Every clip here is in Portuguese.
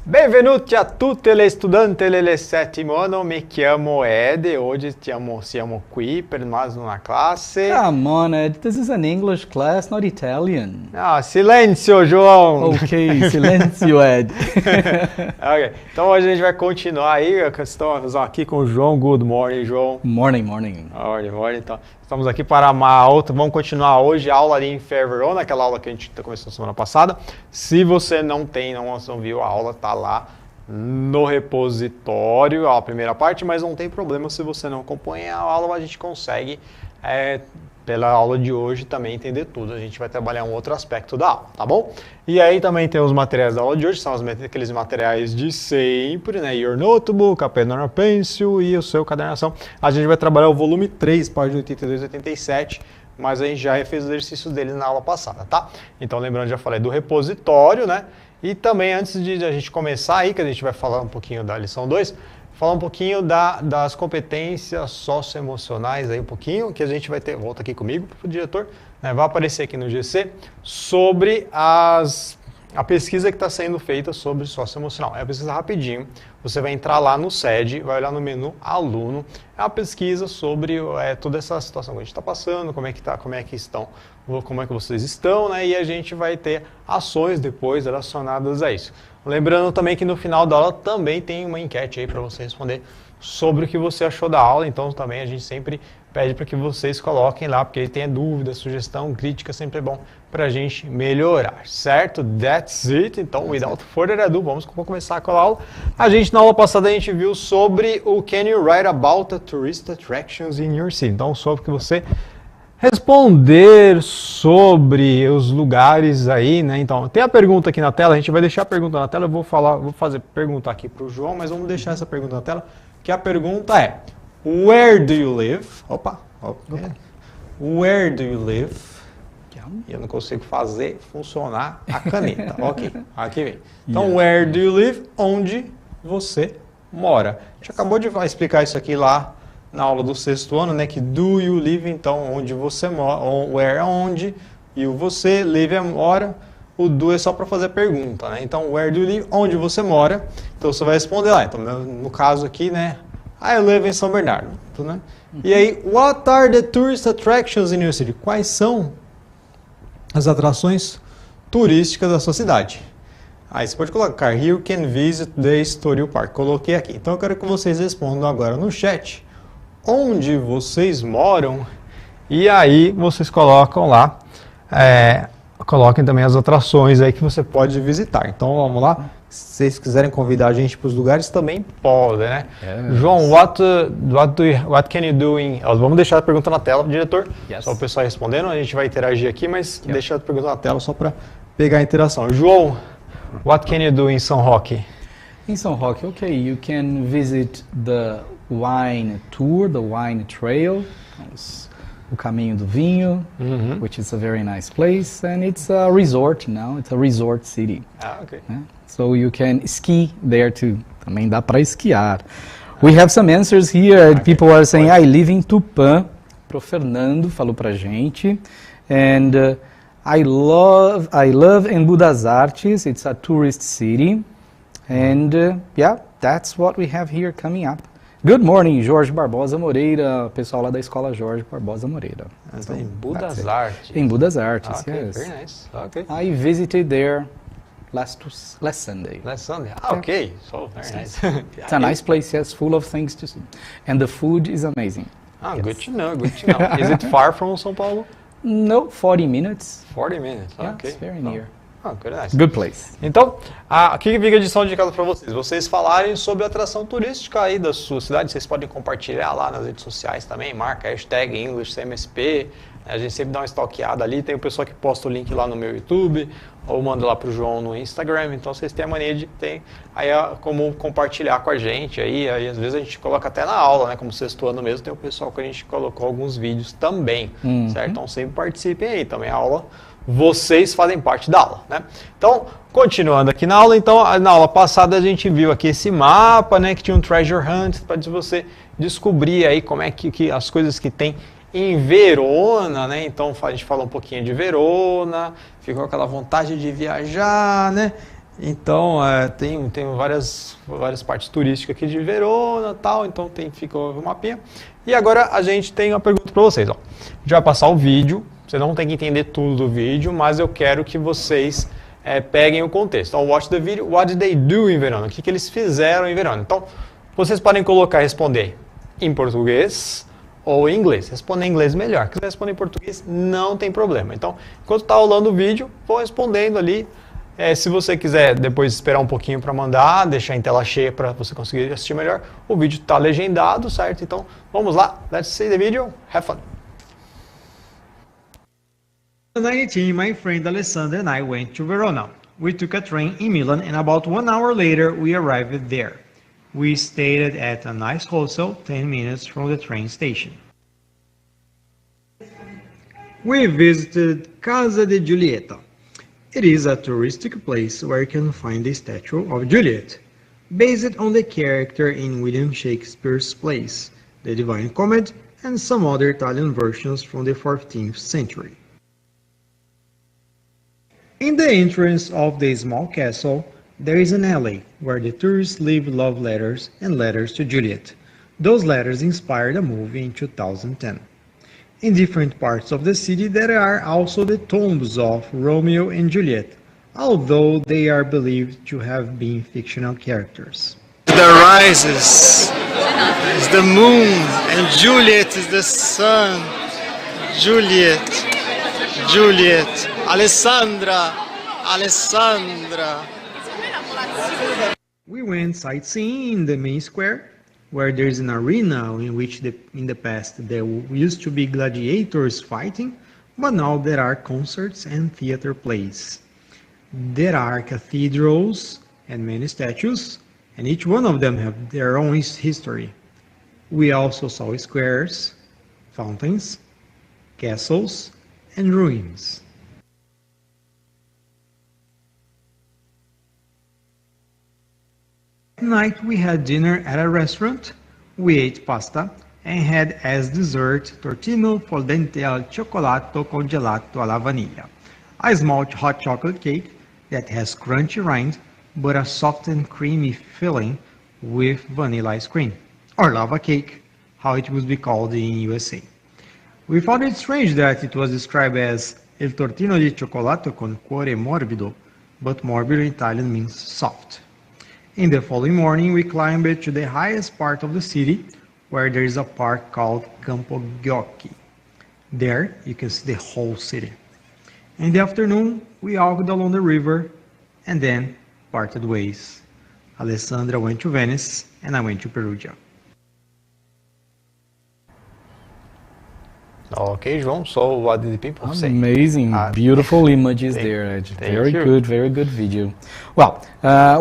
Benvenuti a tutti gli studenti del settimo anno, mi chiamo Ed e oggi siamo qui per mais uma classe. Come on, Ed. This is an English class, not Italian. Ah, silêncio, João! Ok, silêncio, Ed. Ok, então hoje a gente vai continuar aí, estamos aqui com o João. Good morning, João. Morning. Morning. Então, estamos aqui para uma outra, vamos continuar hoje a aula ali em Verona, aquela aula que a gente começou semana passada. Se você não viu a aula, tá lá no repositório, a primeira parte, mas não tem problema se você não acompanha a aula, a gente consegue, pela aula de hoje, também entender tudo. A gente vai trabalhar um outro aspecto da aula, tá bom? E aí também tem os materiais da aula de hoje, são aqueles materiais de sempre, né? Your Notebook, a Pen or Pencil e o seu cadernação. A gente vai trabalhar o volume 3, página 82 e 87, mas a gente já fez os exercícios dele na aula passada, tá? Então, lembrando, já falei do repositório, né? E também, antes de a gente começar aí, que a gente vai falar um pouquinho da lição 2, falar um pouquinho das competências socioemocionais aí um pouquinho, que a gente vai ter, volta aqui comigo para o diretor, né, vai aparecer aqui no GC, sobre a pesquisa que está sendo feita sobre socioemocional. É uma pesquisa rapidinho, você vai entrar lá no SED, vai olhar no menu aluno, é uma pesquisa sobre toda essa situação que a gente está passando, como é que vocês estão, né, e a gente vai ter ações depois relacionadas a isso. Lembrando também que no final da aula também tem uma enquete aí para você responder sobre o que você achou da aula, então também a gente sempre pede para que vocês coloquem lá, porque tem dúvida, sugestão, crítica, sempre é bom para a gente melhorar, certo? That's it. Então, without further ado, vamos começar com a aula. Na aula passada, a gente viu sobre o Can you write about the tourist attractions in your city? Então, sobre que você responder sobre os lugares aí, né? Então, tem a pergunta aqui na tela, a gente vai deixar a pergunta na tela, eu vou perguntar aqui para o João, mas vamos deixar essa pergunta na tela, que a pergunta é: Where do you live? Where do you live? Eu não consigo fazer funcionar a caneta. Ok, aqui vem. Então, where do you live? Onde você mora. A gente acabou de explicar isso aqui lá na aula do sexto ano, né? Que do you live, então, onde você mora. Where é onde, e o você, live é mora. O do é só para fazer a pergunta, né? Então, where do you live? Onde você mora. Então, você vai responder lá. Então, no caso aqui, né? I live em São Bernardo, né? E aí, what are the tourist attractions in your city? Quais são as atrações turísticas da sua cidade? Aí você pode colocar, here you can visit the Estoril Park. Coloquei aqui. Então eu quero que vocês respondam agora no chat onde vocês moram. E aí vocês colocam lá, coloquem também as atrações aí que você pode visitar. Então vamos lá. Se vocês quiserem convidar a gente para os lugares, também podem, né? João, what can you do in... Vamos deixar a pergunta na tela, diretor. Yes. Só o pessoal respondendo, a gente vai interagir aqui, mas deixa a pergunta na tela só para pegar a interação. João, what can you do in São Roque? In São Roque, okay, you can visit the wine tour, the wine trail, o caminho do vinho, which is a very nice place, and it's a resort now, it's a resort city. Okay. So you can ski there too. Também dá para esquiar. We have some answers here. People are saying, I live in Tupã. Pro Fernando falou pra gente. And I love Embu das Artes. It's a tourist city. And that's what we have here coming up. Good morning, Jorge Barbosa Moreira. Pessoal lá da escola Jorge Barbosa Moreira. So, Embu das Artes. Embu das Artes, okay, yes. Very nice. Okay. I visited there last Sunday. Last Sunday. Okay. So very nice. It's a nice place, yes, full of things to see. And the food is amazing. Yes. Good to know, good to know. Is it far from São Paulo? No, 40 minutes. 40 minutes, yeah, okay. It's very near. Good, nice. Good place. Então, aqui fica a lição de casa para vocês. Vocês falarem sobre a atração turística aí da sua cidade. Vocês podem compartilhar lá nas redes sociais também. Marca hashtag EnglishCMSP. A gente sempre dá uma stalkeada ali. Tem o pessoal que posta o link lá no meu YouTube. Ou manda lá pro João no Instagram. Então, vocês têm a mania de ter aí como compartilhar com a gente. Aí às vezes a gente coloca até na aula, né? Como sexto ano mesmo, tem o pessoal que a gente colocou alguns vídeos também. Certo? Então, sempre participem aí. Também a aula... Vocês fazem parte da aula, né? Então, continuando aqui na aula, na aula passada a gente viu aqui esse mapa, né, que tinha um treasure hunt para você descobrir aí como é que as coisas que tem em Verona, né? Então a gente falou um pouquinho de Verona, ficou aquela vontade de viajar, né? Então, tem várias partes turísticas aqui de Verona e tal, então fica o mapinha. E agora a gente tem uma pergunta para vocês. Ó. A gente vai passar o vídeo, você não tem que entender tudo do vídeo, mas eu quero que vocês peguem o contexto. Então, watch the video, what did they do em Verona? O que eles fizeram em Verona? Então, vocês podem colocar e responder em português ou em inglês. Responder em inglês melhor. Se quiser responder em português, não tem problema. Então, enquanto está rolando o vídeo, vou respondendo ali. Se você quiser depois esperar um pouquinho para mandar, deixar em tela cheia para você conseguir assistir melhor, o vídeo está legendado, certo? Então, vamos lá. Let's see the video. Have fun. 2019, my friend Alessandra and I went to Verona. We took a train in Milan and about 1 hour later we arrived there. We stayed at a nice hostel 10 minutes from the train station. We visited Casa de Giulietta. It is a touristic place where you can find the statue of Juliet, based on the character in William Shakespeare's plays, The Divine Comedy, and some other Italian versions from the 14th century. In the entrance of the small castle, there is an alley where the tourists leave love letters and letters to Juliet. Those letters inspired a movie in 2010. In different parts of the city there are also the tombs of Romeo and Juliet, although they are believed to have been fictional characters. The rises is the moon and Juliet is the sun. Juliet, Alessandra. We went sightseeing in the main square, where there is an arena in which in the past there used to be gladiators fighting, but now there are concerts and theater plays. There are cathedrals and many statues, and each one of them have their own history. We also saw squares, fountains, castles, and ruins. At night we had dinner at a restaurant, we ate pasta, and had as dessert tortino fol dente al cioccolato con gelato alla vaniglia, a small hot chocolate cake that has crunchy rind but a soft and creamy filling with vanilla ice cream, or lava cake, how it would be called in USA. We found it strange that it was described as il tortino di cioccolato con cuore morbido, but morbido in Italian means soft. In the following morning, we climbed to the highest part of the city, where there is a park called Campo Ghiocchi. There, you can see the whole city. In the afternoon, we walked along the river, and then parted ways. Alessandra went to Venice, and I went to Perugia. Okay, João, so what did the people say? Amazing, beautiful images there, Ed. Very good video. Well,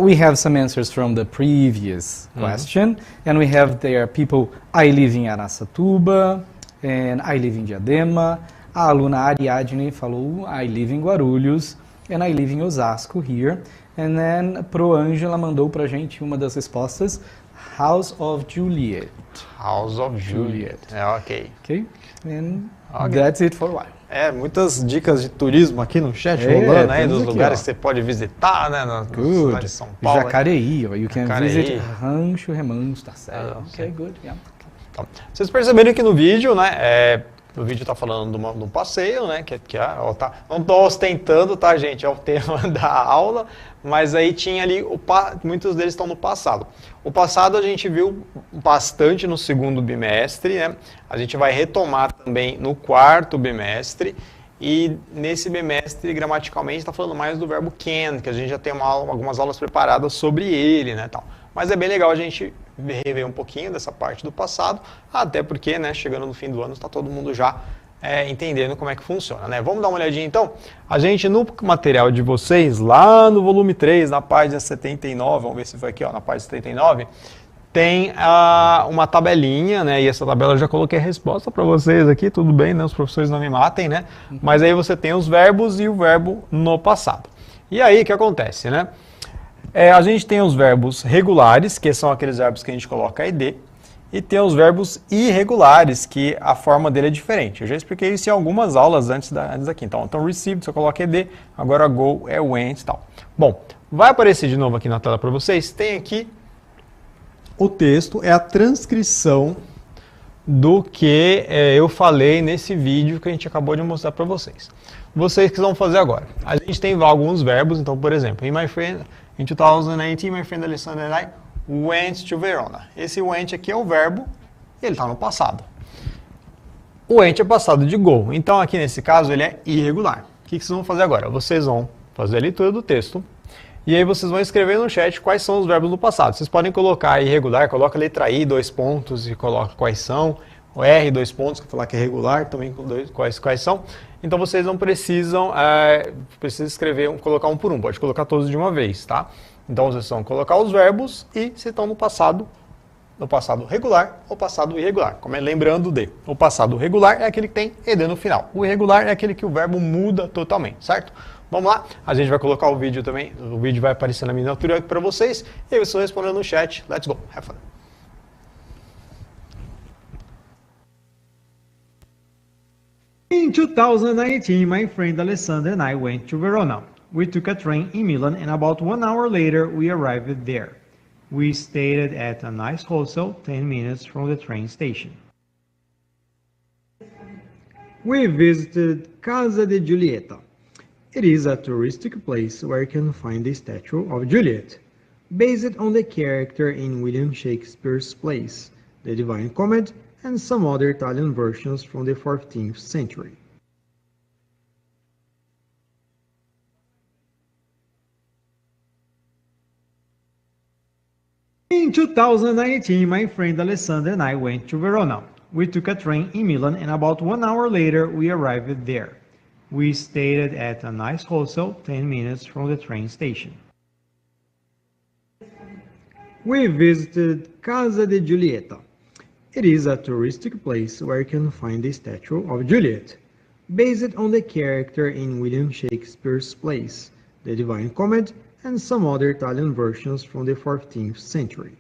we have some answers from the previous question, and we have there people, I live in Araçatuba, and I live in Diadema. A aluna Ariadne falou, I live in Guarulhos, and I live in Osasco here. And then Pro Angela mandou pra gente uma das respostas, House of Juliet. House of Juliet. Ok. And that's it for a while. Muitas dicas de turismo aqui no chat rolando aí, dos lugares que você pode visitar, né, na cidade de São Paulo. Jacareí, you can visit Rancho Remanso, tá certo. Good, yeah. Então, vocês perceberam que no vídeo, né, o vídeo tá falando de um passeio, né, não tô ostentando, tá, gente, é o tema da aula, mas aí tinha ali, muitos deles estão no passado. O passado a gente viu bastante no segundo bimestre, né, a gente vai retomar também no quarto bimestre, e nesse bimestre, gramaticalmente, está falando mais do verbo can, que a gente já tem algumas aulas preparadas sobre ele, né, tal. Mas é bem legal a gente rever um pouquinho dessa parte do passado, até porque, né, chegando no fim do ano, está todo mundo já entendendo como é que funciona, né? Vamos dar uma olhadinha então? A gente, no material de vocês, lá no volume 3, na página 79, vamos ver se foi aqui, ó, na página 79, tem uma tabelinha, né? E essa tabela eu já coloquei a resposta para vocês aqui, tudo bem, né? Os professores não me matem, né? Mas aí você tem os verbos e o verbo no passado. E aí, o que acontece, né? A gente tem os verbos regulares, que são aqueles verbos que a gente coloca ed, E tem os verbos irregulares, que a forma dele é diferente. Eu já expliquei isso em algumas aulas antes daqui. Então, received, você coloca ed, agora go é went e tal. Bom, vai aparecer de novo aqui na tela para vocês. Tem aqui o texto, é a transcrição do que eu falei nesse vídeo que a gente acabou de mostrar para vocês. Vocês que vão fazer agora. A gente tem alguns verbos, então, por exemplo, in 2018, my friend Alessandra and I went to Verona. Esse went aqui é o verbo, ele está no passado. O went é passado de go, então aqui nesse caso ele é irregular. O que vocês vão fazer agora? Vocês vão fazer a leitura do texto, e aí vocês vão escrever no chat quais são os verbos do passado. Vocês podem colocar irregular, coloca a letra I, 2 pontos, e coloca quais são. O R, 2 pontos, que falar que é regular, também quais são. Então vocês não precisam escrever, colocar um por um, pode colocar todos de uma vez, tá? Então vocês vão colocar os verbos e se estão no passado regular ou passado irregular. Como é lembrando de, o passado regular é aquele que tem ed no final. O irregular é aquele que o verbo muda totalmente, certo? Vamos lá, a gente vai colocar o vídeo também, o vídeo vai aparecer na miniatura aqui para vocês, e aí vocês vão respondendo no chat. Let's go, have fun. In 2019, my friend Alessandra and I went to Verona. We took a train in Milan and about 1 hour later we arrived there. We stayed at a nice hostel 10 minutes from the train station. We visited Casa de Giulietta. It is a touristic place where you can find the statue of Juliet, based on the character in William Shakespeare's plays, The Divine Comedy, and some other Italian versions from the 14th century. In 2019, my friend Alessandra and I went to Verona. We took a train in Milan and about 1 hour later we arrived there. We stayed at a nice hostel 10 minutes from the train station. We visited Casa de Giulietta. It is a touristic place where you can find the statue of Juliet, based on the character in William Shakespeare's plays, The Divine Comedy, and some other Italian versions from the 14th century.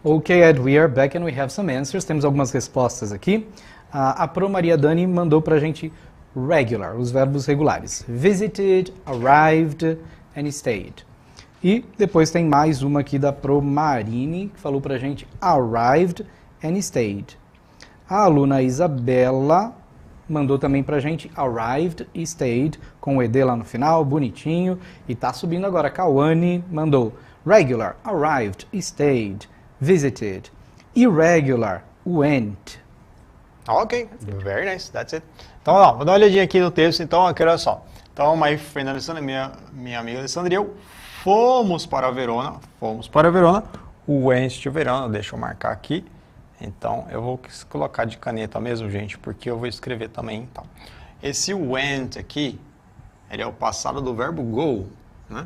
Ok, Ed, we are back and we have some answers. Temos algumas respostas aqui. A Pro Maria Dani mandou pra gente regular, os verbos regulares. Visited, arrived and stayed. E depois tem mais uma aqui da Pro Marine, que falou pra gente arrived and stayed. A aluna Isabela mandou também pra gente arrived e stayed, com o ED lá no final, bonitinho. E tá subindo agora. A Kawane mandou regular, arrived, stayed, visited. Irregular, went. Ok, very nice, that's it. Então, ó, vou dar uma olhadinha aqui no texto, então, aqui, olha só. Então, my friend Alessandra, minha amiga Alessandra e eu fomos para Verona, went to Verona, deixa eu marcar aqui. Então, eu vou colocar de caneta mesmo, gente, porque eu vou escrever também, então. Esse went aqui, ele é o passado do verbo go, né?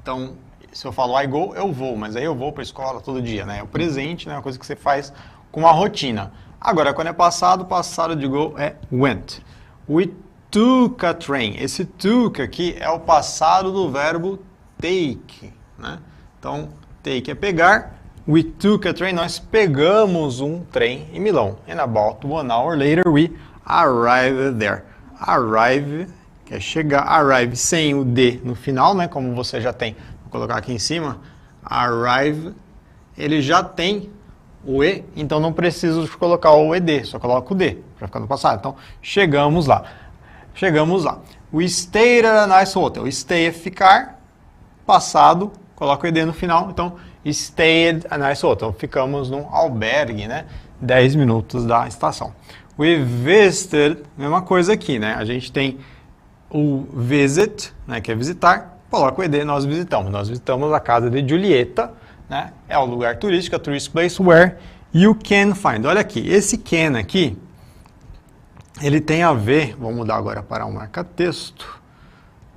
Então, se eu falo I go, eu vou, mas aí eu vou para a escola todo dia, né? É o presente, né? É uma coisa que você faz com uma rotina. Agora, quando é passado, passado de go é went. We took a train. Esse took aqui é o passado do verbo take, né? Então, take é pegar. We took a train. Nós pegamos um trem em Milão. And about 1 hour later, we arrived there. Arrive, que é chegar. Arrive sem o D no final, né? Como você já tem. Vou colocar aqui em cima. Arrive, ele já tem o E, então não preciso colocar o ED, só coloco o D, para ficar no passado. Então, chegamos lá. We stayed at a nice hotel. Stay é ficar, passado, coloco o ED no final. Então, stayed at a nice hotel. Ficamos num albergue, né? 10 minutos da estação. We visited, mesma coisa aqui, né? A gente tem o visit, né? Que é visitar. Coloca o ED, nós visitamos. Nós visitamos a casa de Giulietta, né? É o lugar turístico, a tourist place where you can find. Olha aqui, esse can aqui, ele tem a ver, vou mudar agora para um marca-texto.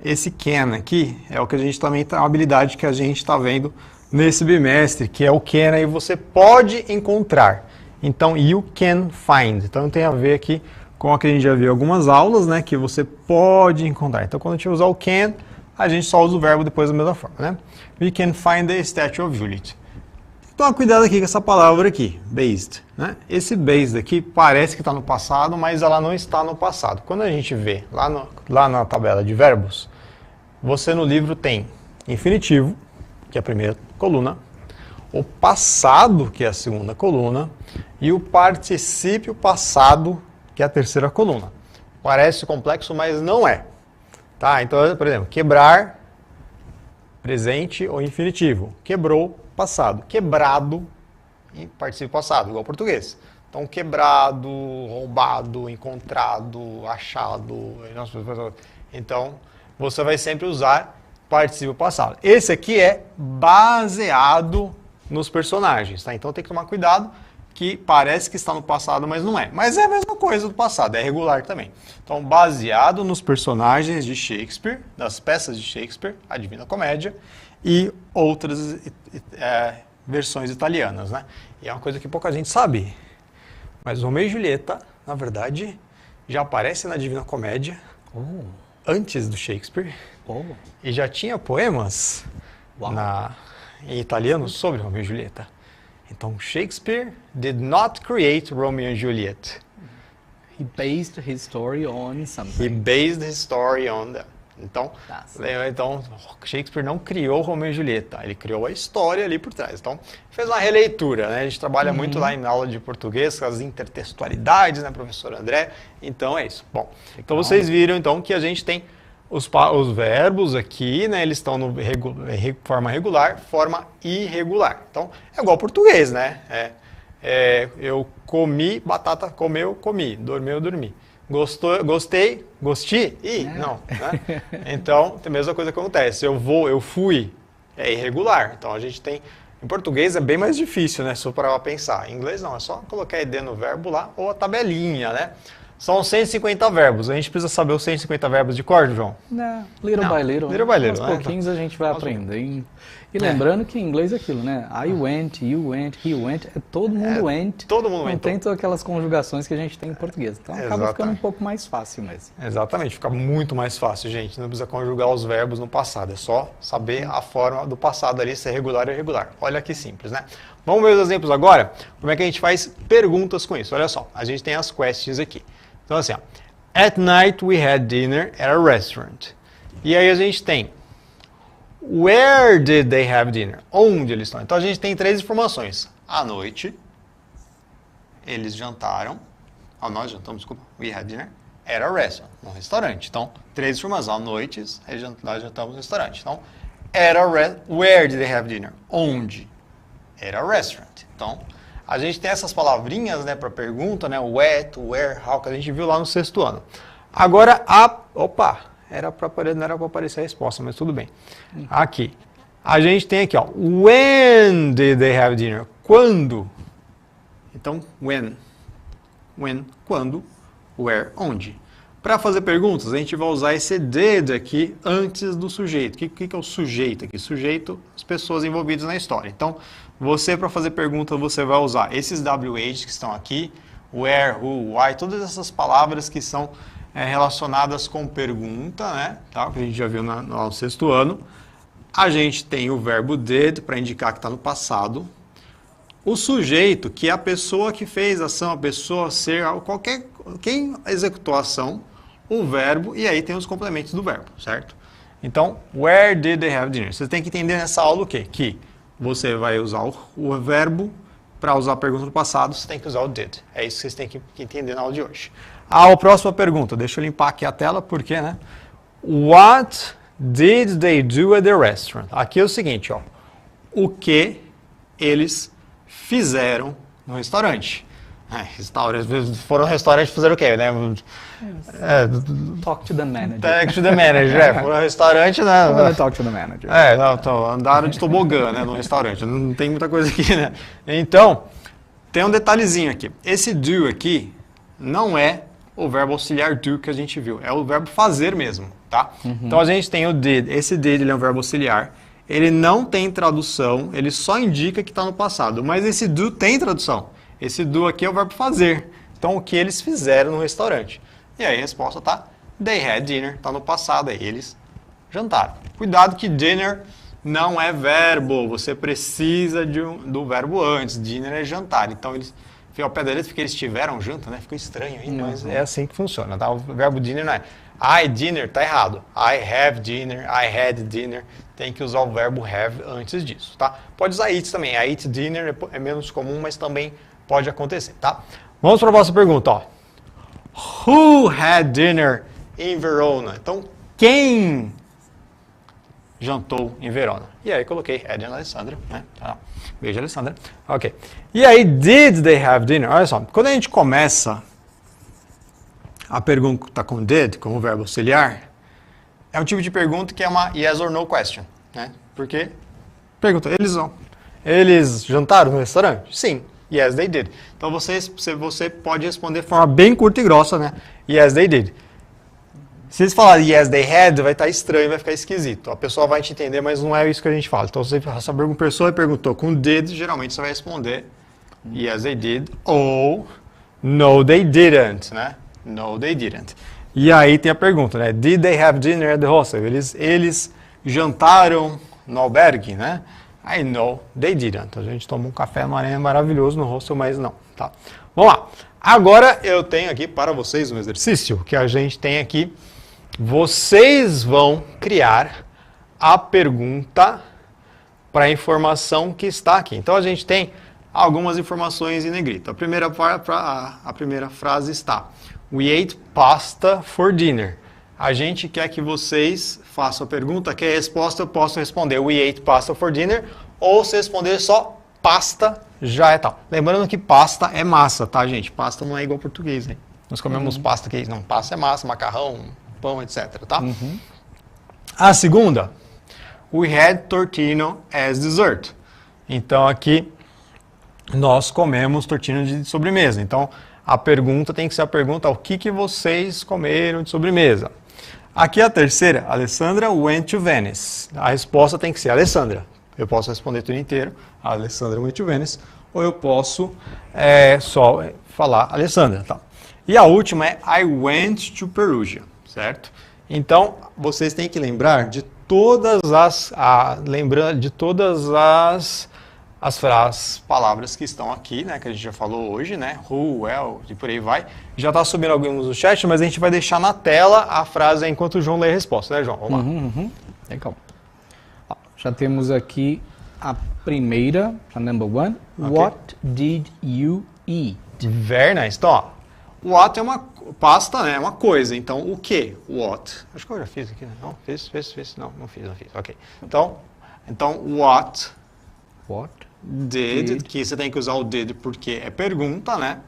Esse can aqui é o que a gente também tem, uma habilidade que a gente está vendo nesse bimestre, que é o can aí você pode encontrar. Então, you can find. Então, tem a ver aqui com o que a gente já viu em algumas aulas, né? Que você pode encontrar. Então, quando a gente usar o can, a gente só usa o verbo depois da mesma forma, né? We can find the statue of Juliet. Toma cuidado aqui com essa palavra aqui, based, né? Esse based aqui parece que está no passado, mas ela não está no passado. Quando a gente vê lá na tabela de verbos, você no livro tem infinitivo, que é a primeira coluna, o passado, que é a segunda coluna, e o particípio passado, que é a terceira coluna. Parece complexo, mas não é. Tá? Então, por exemplo, quebrar, presente ou infinitivo. Quebrou, passado. Quebrado, particípio passado, igual português. Então, quebrado, roubado, encontrado, achado. Então, você vai sempre usar particípio passado. Esse aqui é baseado nos personagens, tá? Então, tem que tomar cuidado, que parece que está no passado, mas não é. Mas é a mesma coisa do passado, é regular também. Então, baseado nos personagens de Shakespeare, das peças de Shakespeare, a Divina Comédia, e outras versões italianas, né? E é uma coisa que pouca gente sabe. Mas Romeu e Julieta, na verdade, já aparece na Divina Comédia antes do Shakespeare. E já tinha poemas em italiano sobre Romeu e Julieta. Então, Shakespeare did not create Romeo and Juliet. He based his story on something. He based his story on that. Então, Shakespeare não criou Romeo e Julieta, ele criou a história ali por trás. Então, fez uma releitura, né? A gente trabalha muito lá em aula de português com as intertextualidades, né, professor André? Então, é isso. Bom, então vocês viram então que a gente tem os verbos aqui, né? Eles estão no forma regular, forma irregular. Então, é igual ao português, né? Eu comi batata, comeu, comi, dormiu, dormi. Gostei, gostei, não. Né? Então, a mesma coisa que acontece. Eu vou, eu fui, é irregular. Então, a gente tem... Em português é bem mais difícil, né? Só para pensar. Em inglês não, é só colocar ed no verbo lá ou a tabelinha, né? São 150 verbos. A gente precisa saber os 150 verbos de cor, João? Não, little by little. Little by little, aos né? pouquinhos a gente vai aprendendo. E lembrando que em inglês é aquilo, né? I went, you went, he went, todo mundo went. Todo mundo Não tem todas aquelas conjugações que a gente tem em português. Então acaba ficando um pouco mais fácil mesmo. Exatamente, fica muito mais fácil, gente. Não precisa conjugar os verbos no passado. É só saber a forma do passado ali, se é regular ou irregular. Olha que simples, né? Vamos ver os exemplos agora? Como é que a gente faz perguntas com isso? Olha só, a gente tem as questions aqui. Então assim, ó. At night we had dinner at a restaurant. E aí a gente tem where did they have dinner? Onde eles estão? Então a gente tem três informações. À noite, eles jantaram. Nós jantamos, desculpa. We had dinner at a restaurant. No restaurante. Então, três informações. À noite, nós jantamos no restaurante. Então, where did they have dinner? Onde? At a restaurant. Então, a gente tem essas palavrinhas, né, para pergunta, né? What, where, how, que a gente viu lá no 6º ano. Agora, não era para aparecer a resposta, mas tudo bem. Aqui. A gente tem aqui, ó. When did they have dinner? Quando? Então, when. When, quando. Where, onde. Para fazer perguntas, a gente vai usar esse did aqui antes do sujeito. O que é o sujeito aqui? Sujeito, as pessoas envolvidas na história. Então, você, para fazer pergunta, você vai usar esses WH que estão aqui, where, who, why, todas essas palavras que são relacionadas com pergunta, né? Tá? Que a gente já viu no 6º ano. A gente tem o verbo did, para indicar que está no passado. O sujeito, que é a pessoa que fez a ação, a pessoa, ser, quem executou a ação, o verbo, e aí tem os complementos do verbo, certo? Então, where did they have dinner? Você tem que entender nessa aula o quê? Que você vai usar o verbo, para usar a pergunta do passado, você tem que usar o did. É isso que vocês têm que entender na aula de hoje. A próxima pergunta, deixa eu limpar aqui a tela, porque, né? What did they do at the restaurant? Aqui é o seguinte, ó. O que eles fizeram no restaurante? Foram no restaurante fazer o quê, né? Talk to the manager. Talk to the manager, foram no restaurante, né? Talk to the manager. Andaram de tobogã, né, no restaurante. Não tem muita coisa aqui, né? Então, tem um detalhezinho aqui. Esse do aqui não é o verbo auxiliar do que a gente viu. É o verbo fazer mesmo, tá? Então, a gente tem o did. Esse did, ele é um verbo auxiliar. Ele não tem tradução, ele só indica que está no passado. Mas esse do tem tradução. Esse do aqui é o verbo fazer. Então, o que eles fizeram no restaurante. E aí a resposta tá, they had dinner, tá no passado, aí eles jantaram. Cuidado que dinner não é verbo, você precisa do verbo antes. Dinner é jantar. Então, eles ficam ao pé da letra porque eles tiveram janta, né? Ficou estranho aí, mas é assim que funciona, tá? O verbo dinner não é I dinner, tá errado. I have dinner, I had dinner. Tem que usar o verbo have antes disso, tá? Pode usar it também. I eat dinner é menos comum, mas também pode acontecer, tá? Vamos para a próxima pergunta, ó. Who had dinner in Verona? Então, quem jantou em Verona? E aí coloquei Ed e Alessandra, né? Tá. Beijo, Alessandra. Ok. E aí, did they have dinner? Olha só, quando a gente começa a pergunta com did, como verbo auxiliar, é um tipo de pergunta que é uma yes or no question, né? Porque pergunta, eles jantaram no restaurante? Sim. Yes, they did. Então você pode responder de forma bem curta e grossa, né? Yes, they did. Se eles falarem yes, they had, vai estar estranho, vai ficar esquisito. A pessoa vai te entender, mas não é isso que a gente fala. Então, se a pessoa perguntou com did, geralmente você vai responder yes, they did ou no, they didn't, né? No, they didn't. E aí tem a pergunta, né? Did they have dinner at the hostel? Eles jantaram no albergue, né? I know, they didn't. A gente tomou um café no Arena maravilhoso no hostel, mas não, tá? Vamos lá. Agora eu tenho aqui para vocês um exercício que a gente tem aqui. Vocês vão criar a pergunta para a informação que está aqui. Então a gente tem algumas informações em negrito. A primeira frase está: We ate pasta for dinner. A gente quer que vocês façam a pergunta, que a resposta eu posso responder We ate pasta for dinner, ou se responder só pasta, já é tal. Lembrando que pasta é massa, tá, gente? Pasta não é igual ao português, né? Nós comemos pasta, que não, pasta é massa, macarrão, pão, etc, tá? A segunda, we had tortino as dessert. Então aqui nós comemos tortino de sobremesa. Então a pergunta tem que ser a pergunta: o que vocês comeram de sobremesa? Aqui a terceira, Alessandra went to Venice. A resposta tem que ser Alessandra. Eu posso responder tudo inteiro, Alessandra went to Venice, ou eu posso só falar Alessandra, tá? E a última é I went to Perugia, certo? Então, vocês têm que lembrar de todas as palavras que estão aqui, né, que a gente já falou hoje, né, who, well, e por aí vai. Já está subindo alguns no chat, mas a gente vai deixar na tela a frase enquanto o João lê a resposta, né, João? Vamos lá. Legal. Já temos aqui a primeira, a number one. Okay. What did you eat? Very nice. Então, ó, what é uma pasta, né, é uma coisa. Então, o que? What. Acho que eu já fiz aqui, né? Não, fiz. Não fiz. Ok. Então what did, que você tem que usar o did porque é pergunta, né?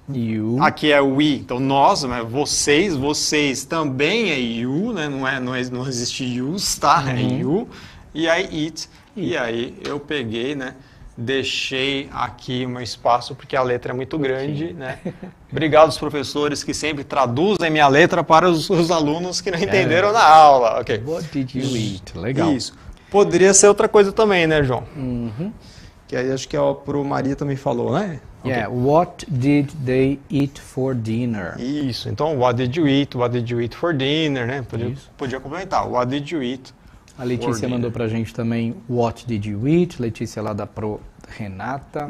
You. Aqui é we, então nós, né? Vocês também é you, né? Não existe yous, tá? É you. E aí eat. E aí eu peguei, né? Deixei aqui um espaço porque a letra é muito grande, né? Obrigado aos professores que sempre traduzem minha letra para os alunos que não entenderam na aula. Ok. What did you eat? Legal. Isso. Poderia ser outra coisa também, né, João? Que aí acho que pro Maria também falou, né? Yeah, what did they eat for dinner? Isso, então what did you eat for dinner, né? Podia complementar, what did you eat? A Letícia mandou pra gente também what did you eat? Letícia lá da Pro Renata.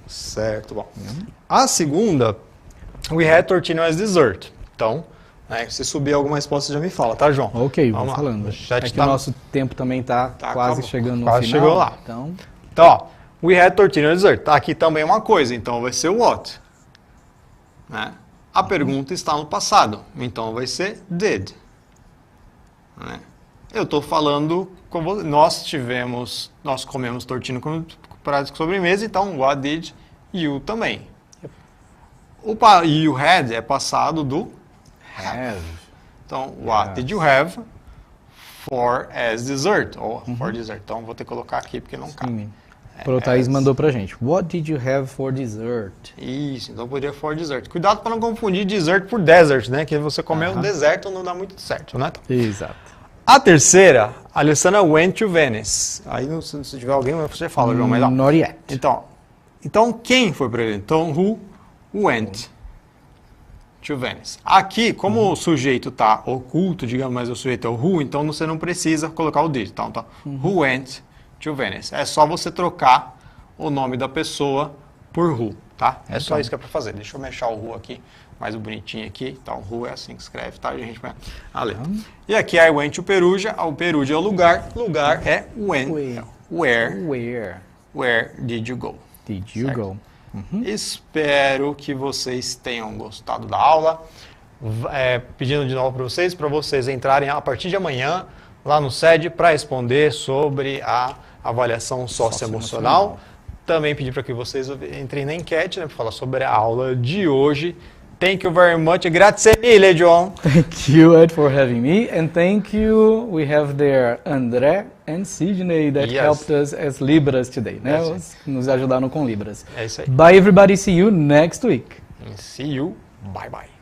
Certo, bom. A segunda, we had tortino as dessert. Então, né, se subir alguma resposta já me fala, tá, João? Ok, vamos falando. Que o nosso tempo também tá quase chegando no quase final. Chegou lá. Então, ó, we had tortino as dessert. Tá aqui também uma coisa, então vai ser what. Né? A pergunta está no passado, então vai ser did. Né? Eu estou falando com você. Nós comemos tortino como prato de sobremesa, então what did you também. O you had é passado do have. Então, what did you have for as dessert? Ou for dessert. Então, vou ter que colocar aqui porque não cabe. Pro Thaís mandou pra gente. What did you have for dessert? Isso, então poderia for dessert. Cuidado para não confundir dessert por desert, né? Que você comeu um deserto não dá muito certo, né? Exato. A terceira, a Alessandra went to Venice. Aí, se tiver alguém, você fala, João, mas não. Not yet. Então quem foi para ele? Então, who went to Venice. Aqui, como o sujeito está oculto, digamos, mas o sujeito é o who, então você não precisa colocar o did. Então, tá? Who went to Venice. É só você trocar o nome da pessoa por who, tá? É só isso que é para fazer. Deixa eu mexer o who aqui, mais bonitinho aqui. Então, who é assim que escreve, tá, gente? E aqui, I went to Perugia. O Perugia é o lugar. Lugar é when. Where did you go? Did you go? Espero que vocês tenham gostado da aula. Pedindo de novo para vocês entrarem a partir de amanhã lá no SED para responder sobre a avaliação socioemocional. Também pedir para que vocês entrem na enquete, né, para falar sobre a aula de hoje. Thank you very much. Grazie mille, John. Thank you, Ed, for having me. And thank you. We have there André and Sidney that helped us as Libras today. Né? Nos ajudaram com Libras. É isso aí. Bye, everybody. See you next week. See you. Bye, bye.